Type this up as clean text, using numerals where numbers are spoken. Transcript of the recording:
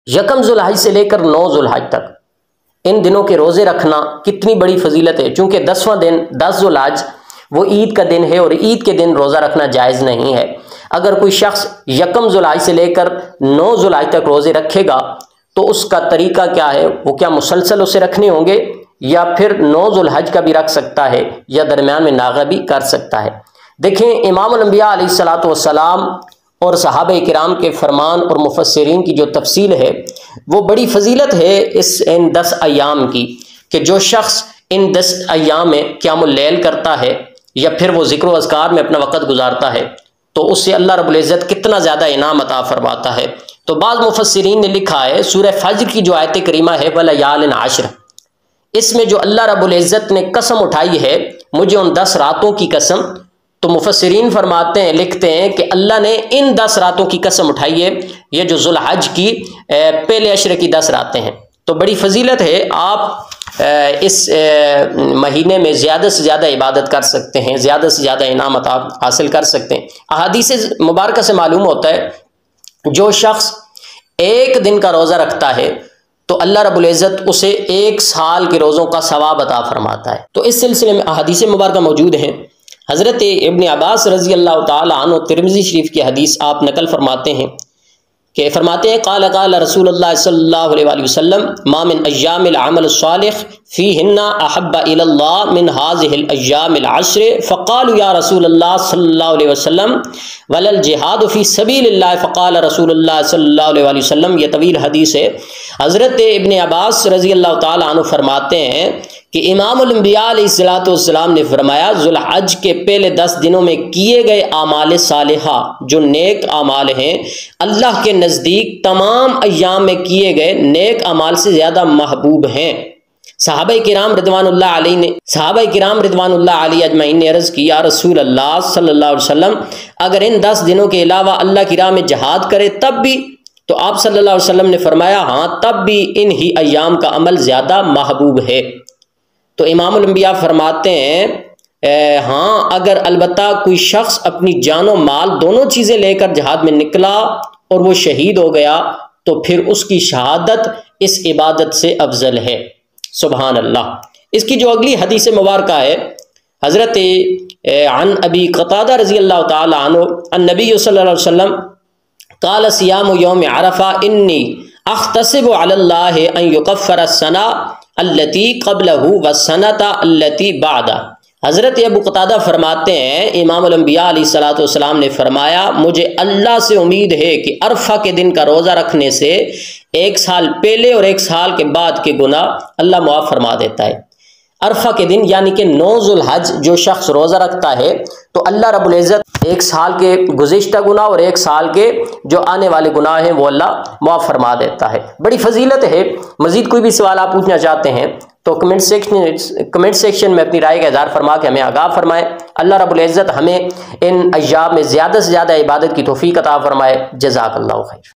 یکم ذوالحج سے لے کر 9 ذوالحج تک ان دنوں کے روزے رکھنا کتنی بڑی فضیلت ہے، چونکہ 10واں دن 10 ذوالحج وہ عید کا دن ہے، اور عید کے دن روزہ رکھنا جائز نہیں ہے۔ اگر کوئی شخص یکم ذوالحج سے لے کر 9 ذوالحج تک روزے رکھے گا تو اس کا طریقہ کیا ہے؟ وہ کیا مسلسل اسے رکھنے ہوں گے، یا پھر 9 ذوالحج کا بھی رکھ سکتا ہے، یا درمیان میں ناغہ بھی کر سکتا ہے؟ دیکھیں، امام الانبیاء علیہ الصلوۃ والسلام اور صحابہ کرام کے فرمان اور مفسرین کی جو تفصیل ہے وہ بڑی فضیلت ہے ان 10 ایام کی، کہ جو شخص ان 10 ایام میں قیام اللیل کرتا ہے یا پھر وہ ذکر و اذکار میں اپنا وقت گزارتا ہے تو اس سے اللہ رب العزت کتنا زیادہ انعام عطا فرماتا ہے۔ تو بعض مفسرین نے لکھا ہے سورہ فجر کی جو آیت کریمہ ہے وَلَيَالٍ عَشْرٍ، اس میں جو اللہ رب العزت نے قسم اٹھائی ہے مجھے ان 10 راتوں کی قسم، تو مفسرین فرماتے ہیں، لکھتے ہیں کہ اللہ نے ان 10 راتوں کی قسم اٹھائی ہے، یہ جو ذوالحج کی پہلے عشرے کی 10 راتیں ہیں۔ تو بڑی فضیلت ہے، آپ اس مہینے میں زیادہ سے زیادہ عبادت کر سکتے ہیں، زیادہ سے زیادہ انعام عطا حاصل کر سکتے ہیں۔ احادیث مبارکہ سے معلوم ہوتا ہے جو شخص ایک دن کا روزہ رکھتا ہے تو اللہ رب العزت اسے 1 سال کے روزوں کا ثواب عطا فرماتا ہے۔ تو اس سلسلے میں احادیث مبارکہ موجود ہیں۔ حضرت ابن عباس رضی اللہ تعالی عنہ ترمذی شریف کی حدیث آپ نقل فرماتے ہیں کہ قال قال رسول اللہ صلی اللہ علیہ وآلہ وسلم ما من ایام العمل الصالح فیہن احب الی اللہ من هذه الایام العشر فقالوا یا رسول اللہ صلی اللہ علیہ وسلم ولا الجہاد فی سبیل اللہ فقال رسول اللہ صلی اللہ علیہ وآلہ وسلم۔ یہ طویل حدیث ہے۔ حضرت ابن عباس رضی اللہ تعالی عنہ فرماتے ہیں کہ امام الانبیاء علیہ السلام نے فرمایا ذوالحج کے پہلے 10 دنوں میں کیے گئے اعمال صالحہ جو نیک اعمال ہیں اللہ کے نزدیک تمام ایام میں کیے گئے نیک اعمال سے زیادہ محبوب ہیں۔ صحابہ کرام رضوان اللہ علیہ اجمعین نے عرض کی یا رسول اللہ صلی اللہ علیہ وسلم اگر ان 10 دنوں کے علاوہ اللہ کی راہ میں جہاد کرے تب بھی؟ تو آپ صلی اللہ علیہ وسلم نے فرمایا ہاں تب بھی ان ہی ایام کا عمل زیادہ محبوب ہے۔ تو امام الانبیاء فرماتے ہیں ہاں اگر البتہ کوئی شخص اپنی جان و مال دونوں چیزیں لے کر جہاد میں نکلا اور وہ شہید ہو گیا تو پھر اس کی شہادت اس عبادت سے افضل ہے۔ سبحان اللہ۔ اس کی جو اگلی حدیث مبارکہ ہے حضرت عن ابی قتادہ رضی اللہ تعالی عنہ النبی صلی اللہ علیہ وسلم قال صیام یوم عرفہ انی احتسب علی اللہ ان یکفر السنہ التی قبلہ والسنۃ التی بعدہ۔ حضرت ابو قتادہ فرماتے ہیں امام الانبیاء علیہ الصلوۃ والسلام نے فرمایا مجھے اللہ سے امید ہے کہ عرفہ کے دن کا روزہ رکھنے سے 1 سال پہلے اور 1 سال کے بعد کے گناہ اللہ معاف فرما دیتا ہے۔ عرفہ کے دن یعنی کہ 9 ذوالحج جو شخص روزہ رکھتا ہے تو اللہ رب العزت 1 سال کے گزشتہ گناہ اور 1 سال کے جو آنے والے گناہ ہیں وہ اللہ معاف فرما دیتا ہے۔ بڑی فضیلت ہے۔ مزید کوئی بھی سوال آپ پوچھنا چاہتے ہیں تو کمنٹ سیکشن میں اپنی رائے کا اظہار فرما کے ہمیں آگاہ فرمائیں۔ اللہ رب العزت ہمیں ان ایام میں زیادہ سے زیادہ عبادت کی توفیق عطا فرمائے۔ جزاک اللہ خیر۔